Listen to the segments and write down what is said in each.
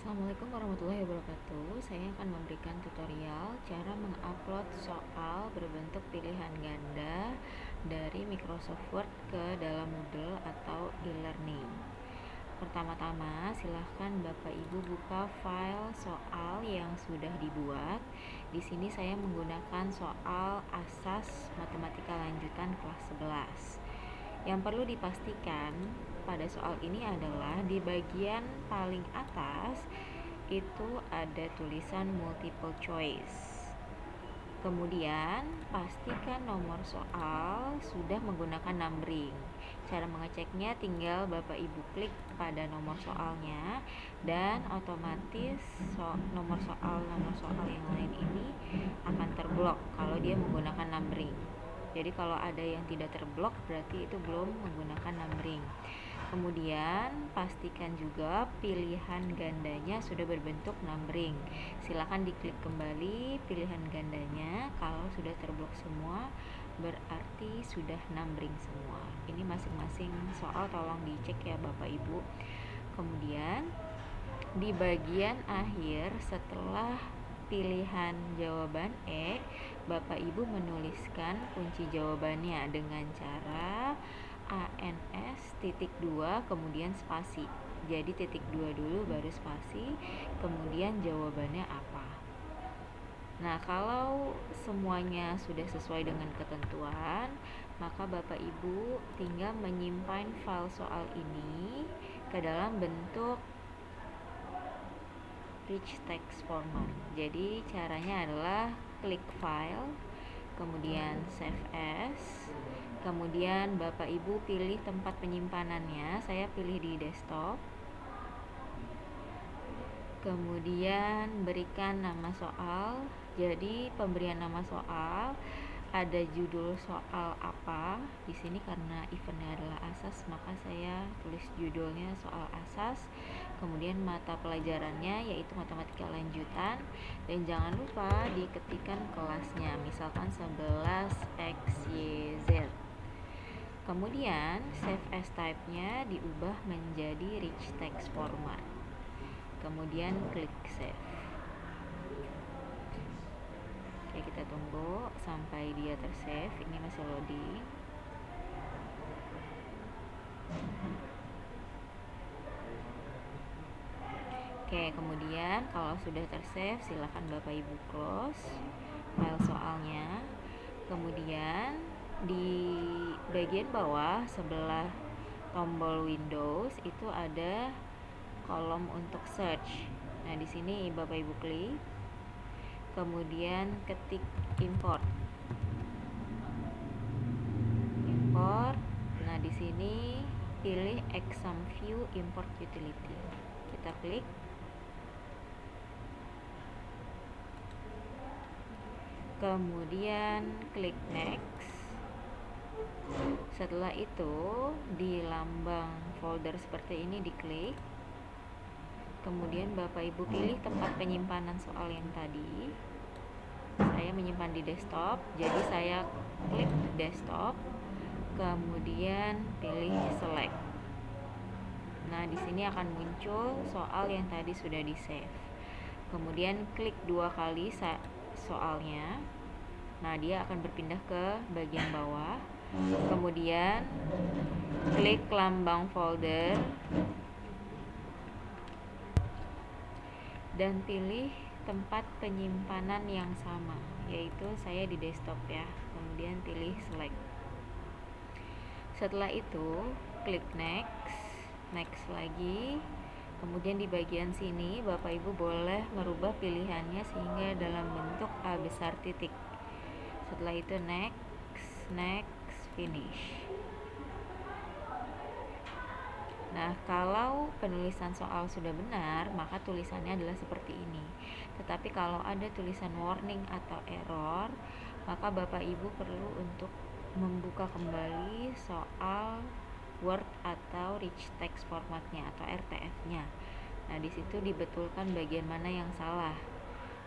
Assalamualaikum warahmatullahi wabarakatuh. Saya akan memberikan tutorial cara mengupload soal berbentuk pilihan ganda dari Microsoft Word ke dalam Moodle atau e-learning. Pertama-tama, silahkan Bapak Ibu buka file soal yang sudah dibuat. Di sini saya menggunakan soal asas matematika lanjutan kelas 11. Yang perlu dipastikan pada soal ini adalah di bagian paling atas itu ada tulisan multiple choice. Kemudian pastikan nomor soal sudah menggunakan numbering. Cara mengeceknya tinggal Bapak Ibu klik pada nomor soalnya dan otomatis nomor soal yang lain ini akan terblok kalau dia menggunakan numbering. Jadi kalau ada yang tidak terblok berarti itu belum menggunakan numbering. Kemudian pastikan juga pilihan gandanya sudah berbentuk numbering. Silakan diklik kembali pilihan gandanya. Kalau sudah terblok semua berarti sudah numbering semua. Ini masing-masing soal tolong dicek ya Bapak Ibu. Kemudian di bagian akhir setelah pilihan jawaban E, Bapak Ibu menuliskan kunci jawabannya dengan cara ANS titik 2 kemudian spasi. Jadi titik 2 dulu baru spasi, kemudian jawabannya apa. Nah, kalau semuanya sudah sesuai dengan ketentuan, maka Bapak Ibu tinggal menyimpan file soal ini ke dalam bentuk rich text format. Jadi caranya adalah klik file, kemudian save as, kemudian Bapak Ibu pilih tempat penyimpanannya. Saya pilih di desktop, kemudian berikan nama soal. Jadi pemberian nama soal ada judul soal apa. Di sini karena eventnya adalah asas, maka saya tulis judulnya soal asas. Kemudian mata pelajarannya yaitu matematika lanjutan, dan jangan lupa diketikkan kelasnya, misalkan 11 X Y Z. Kemudian save as type-nya diubah menjadi rich text format. Kemudian klik save. Oke, kita tunggu sampai dia tersave. Ini masih loading. Oke, kemudian kalau sudah tersave, silakan Bapak Ibu close file soalnya. Kemudian di bagian bawah sebelah tombol Windows itu ada kolom untuk search. Nah, di sini Bapak Ibu klik, kemudian ketik import. Nah, di sini pilih exam view import utility. Kita klik. Kemudian klik next. Setelah itu di lambang folder seperti ini diklik. Kemudian Bapak Ibu pilih tempat penyimpanan soal yang tadi. Saya menyimpan di desktop, jadi saya klik desktop. Kemudian pilih select. Nah, di sini akan muncul soal yang tadi sudah di save. Kemudian klik 2 kali soalnya. Nah, dia akan berpindah ke bagian bawah. Kemudian klik lambang folder dan pilih tempat penyimpanan yang sama, yaitu saya di desktop ya. Kemudian pilih select. Setelah itu klik next lagi. Kemudian di bagian sini Bapak Ibu boleh merubah pilihannya sehingga dalam bentuk A besar titik. Setelah itu next, finish. Nah, kalau penulisan soal sudah benar, maka tulisannya adalah seperti ini. Tetapi kalau ada tulisan warning atau error, maka Bapak Ibu perlu untuk membuka kembali soal Word atau rich text formatnya atau RTF-nya. Nah, di situ dibetulkan bagian mana yang salah.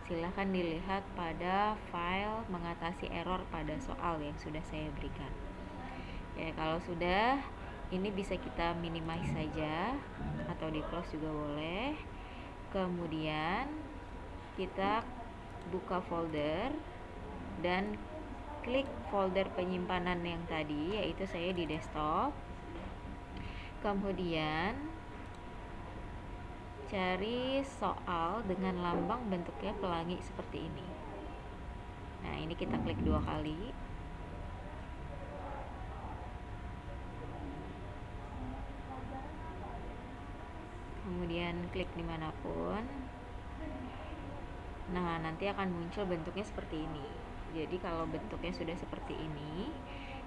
Silahkan dilihat pada file mengatasi error pada soal yang sudah saya berikan. Ya, kalau sudah, ini bisa kita minimize saja atau di close juga boleh. Kemudian kita buka folder dan klik folder penyimpanan yang tadi, yaitu saya di desktop. Kemudian cari soal dengan lambang bentuknya pelangi seperti ini. Nah, ini kita klik 2 kali. Kemudian klik dimanapun. Nah, nanti akan muncul bentuknya seperti ini. Jadi kalau bentuknya sudah seperti ini,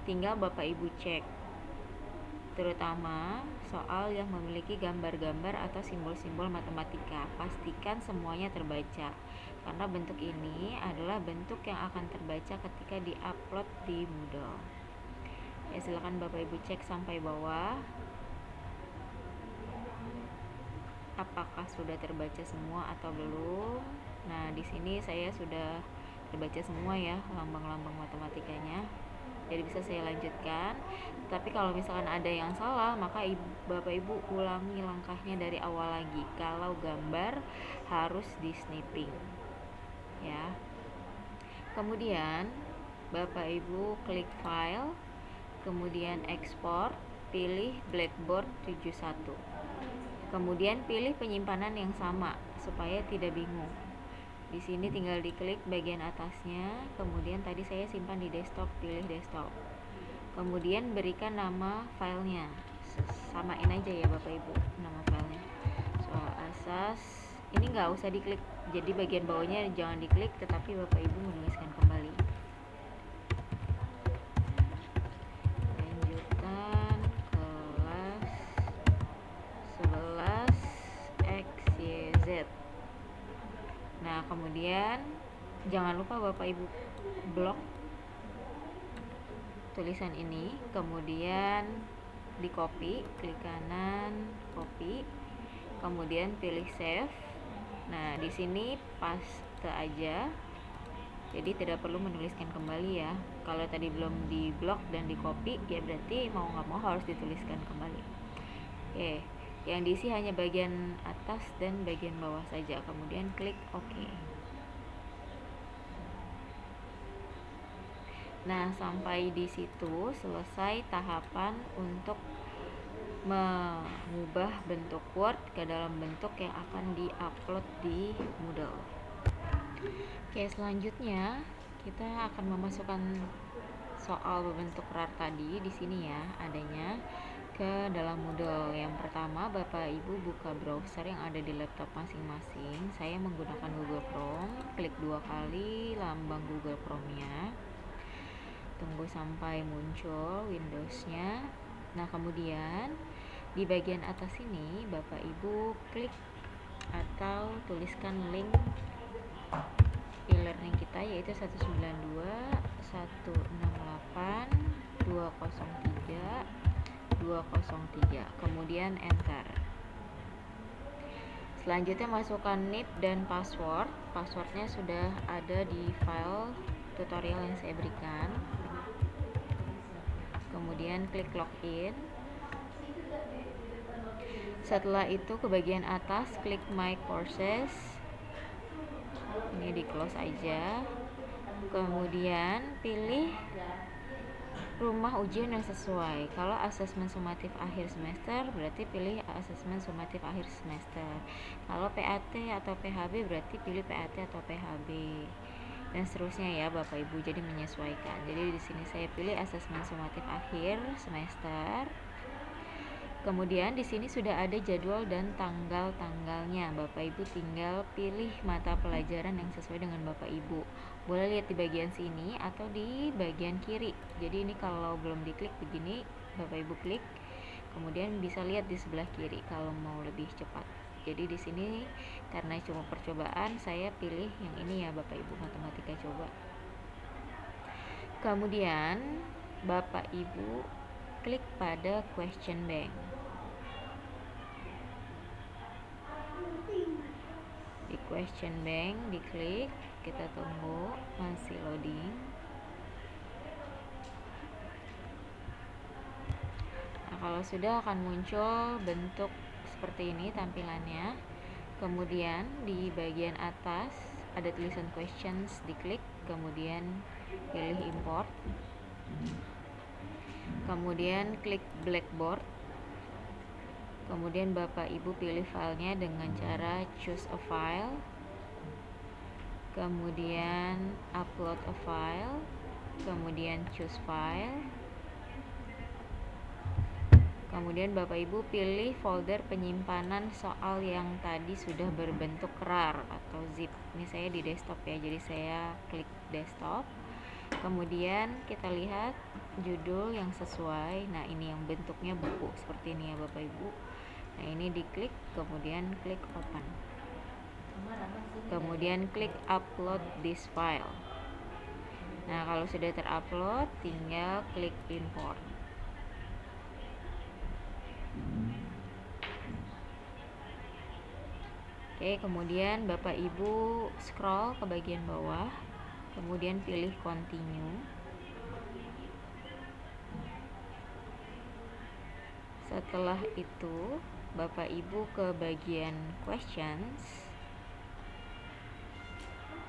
tinggal Bapak Ibu cek, terutama soal yang memiliki gambar-gambar atau simbol-simbol matematika. Pastikan semuanya terbaca, karena bentuk ini adalah bentuk yang akan terbaca ketika di-upload di Moodle. Ya, silakan Bapak Ibu cek sampai bawah. Apakah sudah terbaca semua atau belum? Nah, di sini saya sudah terbaca semua ya lambang-lambang matematikanya. Jadi bisa saya lanjutkan. Tapi kalau misalkan ada yang salah, maka Bapak Ibu ulangi langkahnya dari awal lagi. Kalau gambar harus di snipping. Ya. Kemudian Bapak Ibu klik file, kemudian ekspor, pilih Blackboard 71. Kemudian pilih penyimpanan yang sama supaya tidak bingung. Di sini tinggal diklik bagian atasnya, kemudian tadi saya simpan di desktop, pilih desktop. Kemudian berikan nama filenya. Samain aja ya Bapak Ibu nama filenya. Soal asas ini nggak usah diklik. Jadi bagian bawahnya jangan diklik, tetapi Bapak Ibu menuliskan kembali. Lanjutan kelas 11 XYZ. Nah, kemudian jangan lupa Bapak Ibu blok tulisan ini, kemudian di copy, klik kanan, copy, kemudian pilih save. Nah, di sini paste aja. Jadi tidak perlu menuliskan kembali ya. Kalau tadi belum di blok dan di copy, ya berarti mau nggak mau harus dituliskan kembali. Oke, yang diisi hanya bagian atas dan bagian bawah saja. Kemudian klik OK. Nah, sampai di situ selesai tahapan untuk mengubah bentuk Word ke dalam bentuk yang akan di-upload di Moodle. Oke, selanjutnya kita akan memasukkan soal berbentuk RAR tadi di sini ya adanya ke dalam Moodle. Yang pertama, Bapak Ibu buka browser yang ada di laptop masing-masing. Saya menggunakan Google Chrome. Klik 2 kali lambang Google Chrome-nya. Tunggu sampai muncul Windows-nya. Nah, kemudian di bagian atas ini Bapak Ibu klik atau tuliskan link e-learning kita, yaitu 192.168.203.203. Kemudian enter. Selanjutnya masukkan NIP dan password. Passwordnya sudah ada di file tutorial yang saya berikan. Kemudian klik login. Setelah itu ke bagian atas klik my courses. Ini di close aja. Kemudian pilih rumah ujian yang sesuai. Kalau asesmen sumatif akhir semester berarti pilih asesmen sumatif akhir semester. Kalau PAT atau PHB berarti pilih PAT atau PHB. Dan seterusnya ya Bapak Ibu, jadi menyesuaikan. Jadi di sini saya pilih asesmen sumatif akhir semester. Kemudian di sini sudah ada jadwal dan tanggal-tanggalnya. Bapak Ibu tinggal pilih mata pelajaran yang sesuai dengan Bapak Ibu. Boleh lihat di bagian sini atau di bagian kiri. Jadi ini kalau belum diklik begini, Bapak Ibu klik. Kemudian bisa lihat di sebelah kiri kalau mau lebih cepat. Jadi di sini karena cuma percobaan, saya pilih yang ini ya Bapak Ibu, matematika coba. Kemudian Bapak Ibu klik pada question bank. Di question bank diklik, kita tunggu masih loading. Nah, kalau sudah akan muncul bentuk seperti ini tampilannya. Kemudian di bagian atas ada tulisan questions, diklik, kemudian pilih import, kemudian klik Blackboard, kemudian Bapak Ibu pilih filenya dengan cara choose a file, kemudian upload a file, kemudian choose file, kemudian Bapak Ibu pilih folder penyimpanan soal yang tadi sudah berbentuk RAR atau zip. Ini saya di desktop ya, jadi saya klik desktop. Kemudian kita lihat judul yang sesuai. Nah, ini yang bentuknya buku seperti ini ya Bapak Ibu. Nah, ini diklik, kemudian klik open. Kemudian klik upload this file. Nah, kalau sudah terupload, tinggal klik import. Oke, kemudian Bapak Ibu scroll ke bagian bawah, kemudian pilih continue. Setelah itu, Bapak Ibu ke bagian questions,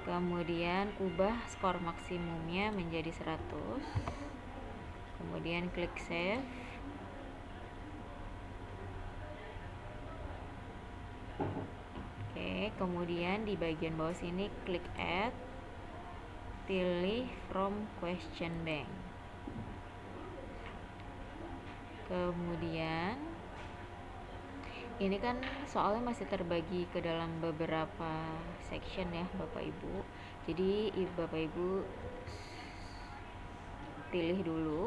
kemudian ubah skor maksimumnya menjadi 100, kemudian klik save. Oke, kemudian di bagian bawah sini klik add, pilih from question bank. Kemudian ini kan soalnya masih terbagi ke dalam beberapa section ya Bapak Ibu. Jadi Bapak Ibu pilih dulu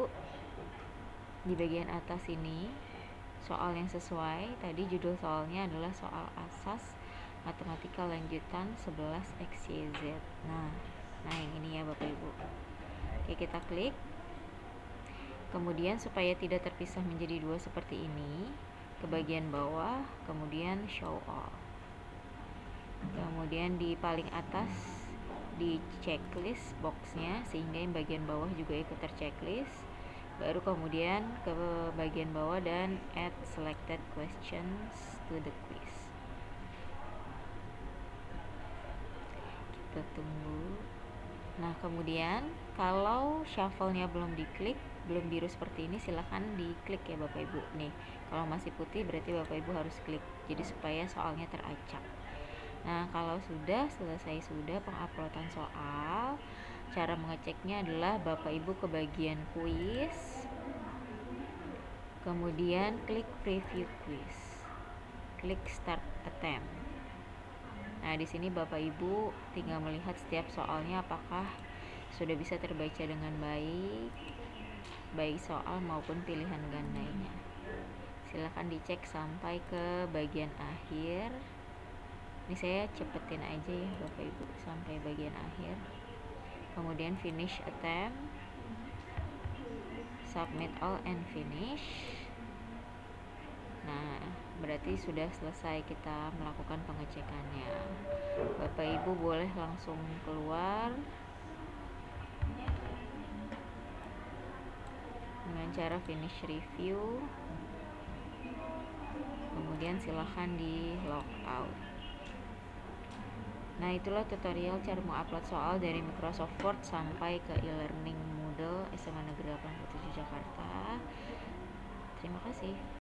di bagian atas ini soal yang sesuai. Tadi judul soalnya adalah soal asas matematika lanjutan 11 XYZ. Nah yang ini ya Bapak Ibu. Oke, kita klik. Kemudian supaya tidak terpisah menjadi dua seperti ini, ke bagian bawah, kemudian show all. Kemudian di paling atas di checklist boxnya, sehingga yang bagian bawah juga ikut terchecklist. Baru kemudian ke bagian bawah dan add selected questions to the quiz. Kita tunggu. Nah, kemudian kalau shuffle-nya belum diklik, belum biru seperti ini, silahkan diklik ya Bapak Ibu. Nih, kalau masih putih berarti Bapak Ibu harus klik, jadi supaya soalnya teracak. Nah, kalau sudah selesai penguploadan soal, cara mengeceknya adalah Bapak Ibu ke bagian quiz, kemudian klik preview quiz, klik start attempt. Nah, di sini Bapak Ibu tinggal melihat setiap soalnya apakah sudah bisa terbaca dengan baik soal maupun pilihan gandanya. Silahkan dicek sampai ke bagian akhir. Ini saya cepetin aja ya Bapak Ibu sampai bagian akhir. Kemudian finish attempt, submit all and finish. Nah, berarti sudah selesai kita melakukan pengecekannya. Bapak Ibu boleh langsung keluar dengan cara finish review, kemudian silahkan di log out. Nah, itulah tutorial cara mengupload soal dari Microsoft Word sampai ke e-learning Moodle SMA Negeri 87 Jakarta. Terima kasih.